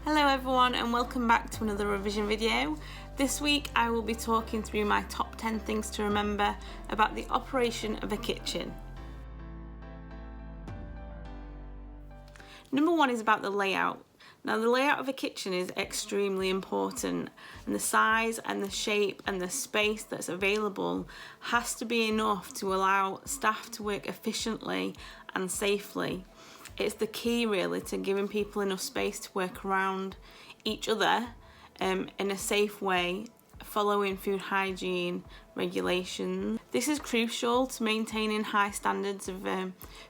Hello everyone and welcome back to another revision video. This week I will be talking through my top 10 things to remember about the operation of a kitchen. Number one is about the layout. Now the layout of a kitchen is extremely important, and the size and the shape and the space that's available has to be enough to allow staff to work efficiently and safely. It's the key really to giving people enough space to work around each other in a safe way, following food hygiene regulations. This is crucial to maintaining high standards of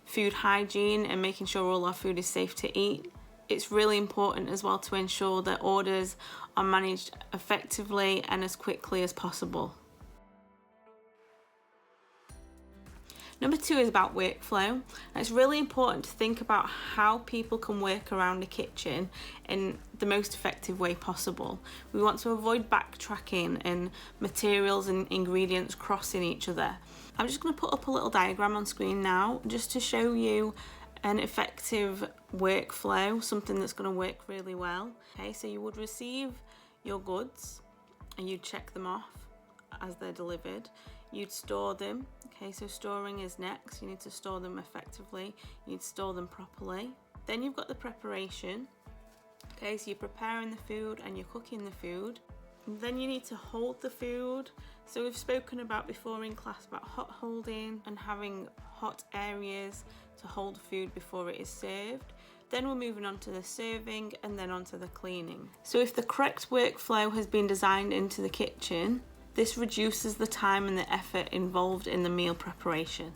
food hygiene and making sure all our food is safe to eat. It's really important as well to ensure that orders are managed effectively and as quickly as possible. Number two is about workflow. And it's really important to think about how people can work around a kitchen in the most effective way possible. We want to avoid backtracking and materials and ingredients crossing each other. I'm just going to put up a little diagram on screen now just to show you an effective workflow, something that's going to work really well. Okay, so you would receive your goods and you'd check them off as they're delivered. You'd store them. Okay, so storing is next. You need to store them effectively. You'd store them properly. Then you've got the preparation. Okay, so you're preparing the food and you're cooking the food. And then you need to hold the food. So we've spoken about before in class about hot holding and having hot areas to hold food before it is served. Then we're moving on to the serving and then on to the cleaning. So if the correct workflow has been designed into the kitchen, this reduces the time and the effort involved in the meal preparation.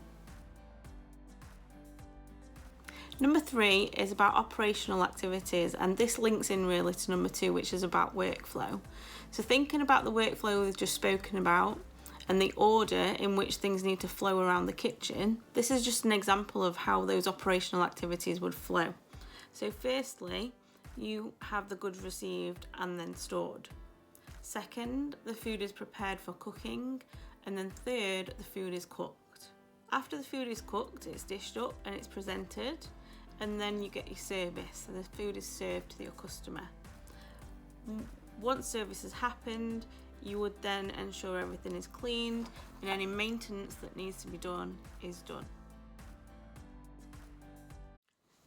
Number three is about operational activities, and this links in really to number two, which is about workflow. So thinking about the workflow we've just spoken about and the order in which things need to flow around the kitchen, this is just an example of how those operational activities would flow. So firstly, you have the goods received and then stored. Second, the food is prepared for cooking, and then third, the food is cooked. After the food is cooked, it's dished up and it's presented, and then you get your service, so the food is served to your customer. Once service has happened, you would then ensure everything is cleaned and any maintenance that needs to be done is done.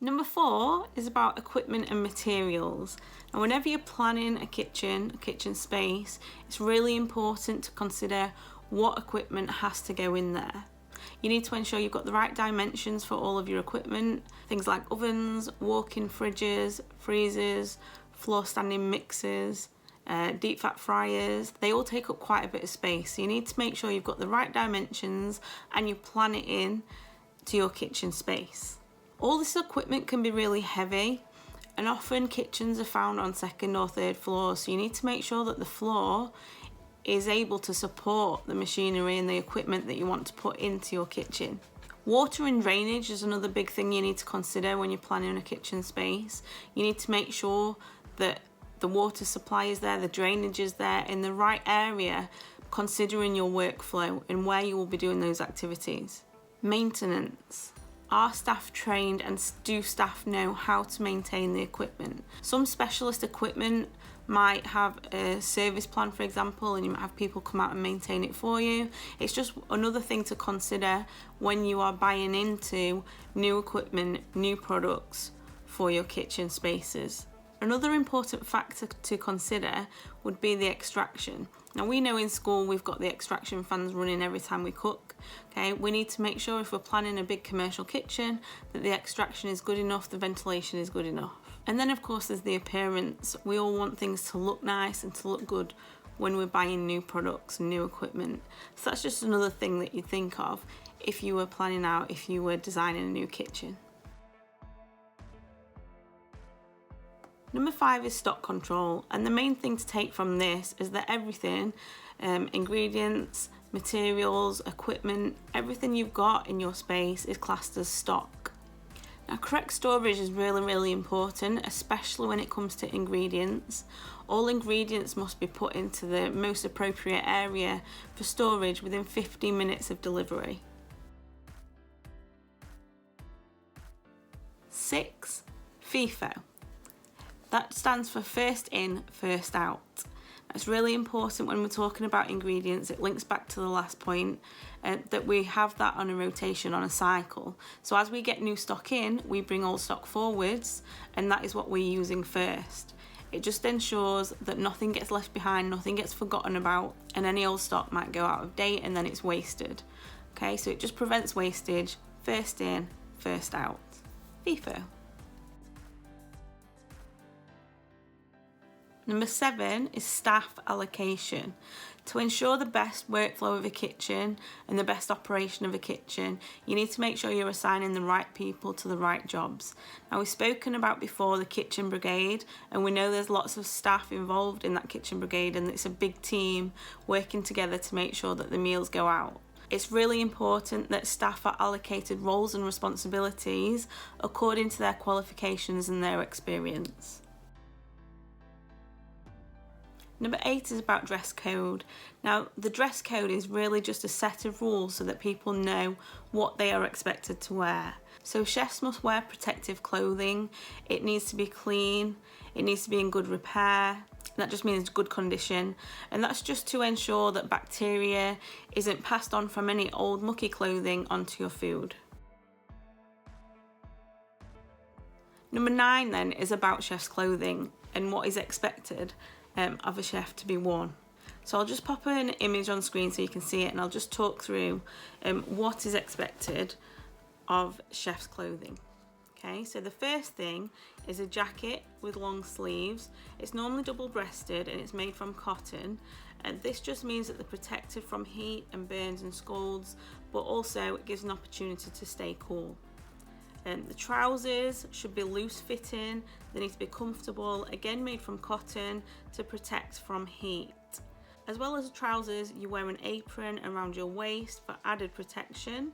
Number four is about equipment and materials. And whenever you're planning a kitchen space, it's really important to consider what equipment has to go in there. You need to ensure you've got the right dimensions for all of your equipment. Things like ovens, walk-in fridges, freezers, floor standing mixers, deep fat fryers. They all take up quite a bit of space. So you need to make sure you've got the right dimensions and you plan it in to your kitchen space. All this equipment can be really heavy, and often kitchens are found on second or third floors, so you need to make sure that the floor is able to support the machinery and the equipment that you want to put into your kitchen. Water and drainage is another big thing you need to consider when you're planning a kitchen space. You need to make sure that the water supply is there, the drainage is there in the right area, considering your workflow and where you will be doing those activities. Maintenance. Are staff trained, and do staff know how to maintain the equipment? Some specialist equipment might have a service plan, for example, and you might have people come out and maintain it for you. It's just another thing to consider when you are buying into new equipment, new products for your kitchen spaces. Another important factor to consider would be the extraction. Now we know in school we've got the extraction fans running every time we cook. Okay, we need to make sure if we're planning a big commercial kitchen that the extraction is good enough, the ventilation is good enough. And then of course there's the appearance. We all want things to look nice and to look good when we're buying new products and new equipment. So that's just another thing that you think of if you were planning out, if you were designing a new kitchen. Number five is stock control, and the main thing to take from this is that everything, ingredients, materials, equipment, everything you've got in your space is classed as stock. Now correct storage is really important, especially when it comes to ingredients. All ingredients must be put into the most appropriate area for storage within 15 minutes of delivery. 6. FIFO. That stands for first in, first out. It's really important when we're talking about ingredients. It links back to the last point, that we have that on a rotation, on a cycle. So as we get new stock in, we bring old stock forwards, and that is what we're using first. It just ensures that nothing gets left behind, nothing gets forgotten about, and any old stock might go out of date and then it's wasted. Okay, so it just prevents wastage. First in, first out. FIFO. Number 7 is staff allocation. To ensure the best workflow of a kitchen and the best operation of a kitchen, you need to make sure you're assigning the right people to the right jobs. Now, we've spoken about before the kitchen brigade, and we know there's lots of staff involved in that kitchen brigade, and it's a big team working together to make sure that the meals go out. It's really important that staff are allocated roles and responsibilities according to their qualifications and their experience. Number 8 is about dress code. Now, the dress code is really just a set of rules so that people know what they are expected to wear. So chefs must wear protective clothing, it needs to be clean, it needs to be in good repair. That just means good condition, and that's just to ensure that bacteria isn't passed on from any old mucky clothing onto your food. Number 9 then is about chef's clothing and what is expected of a chef to be worn. So I'll just pop an image on screen so you can see it, and I'll just talk through what is expected of chef's clothing. Okay, so the first thing is a jacket with long sleeves. It's normally double-breasted and it's made from cotton, and this just means that they're protected from heat and burns and scalds, but also it gives an opportunity to stay cool. The trousers should be loose fitting, they need to be comfortable, again made from cotton to protect from heat. As well as the trousers, you wear an apron around your waist for added protection.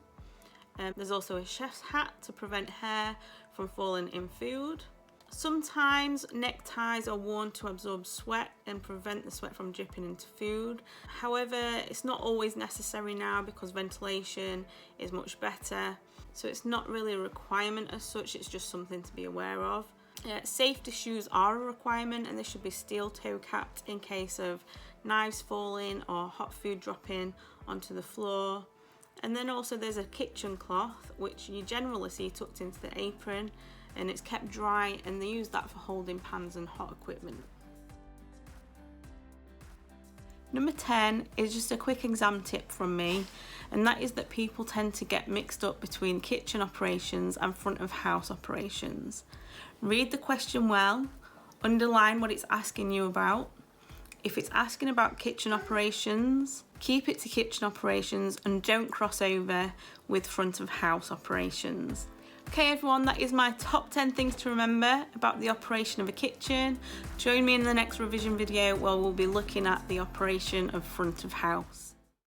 There's also a chef's hat to prevent hair from falling in food. Sometimes neckties are worn to absorb sweat and prevent the sweat from dripping into food. However, it's not always necessary now because ventilation is much better. So it's not really a requirement as such, it's just something to be aware of. Safety shoes are a requirement, and they should be steel toe capped in case of knives falling or hot food dropping onto the floor. And then also there's a kitchen cloth, which you generally see tucked into the apron, and it's kept dry, and they use that for holding pans and hot equipment. Number 10 is just a quick exam tip from me, and that is that people tend to get mixed up between kitchen operations and front of house operations. Read the question well, underline what it's asking you about. If it's asking about kitchen operations, keep it to kitchen operations and don't cross over with front of house operations. Okay everyone, that is my top 10 things to remember about the operation of a kitchen. Join me in the next revision video where we'll be looking at the operation of front of house.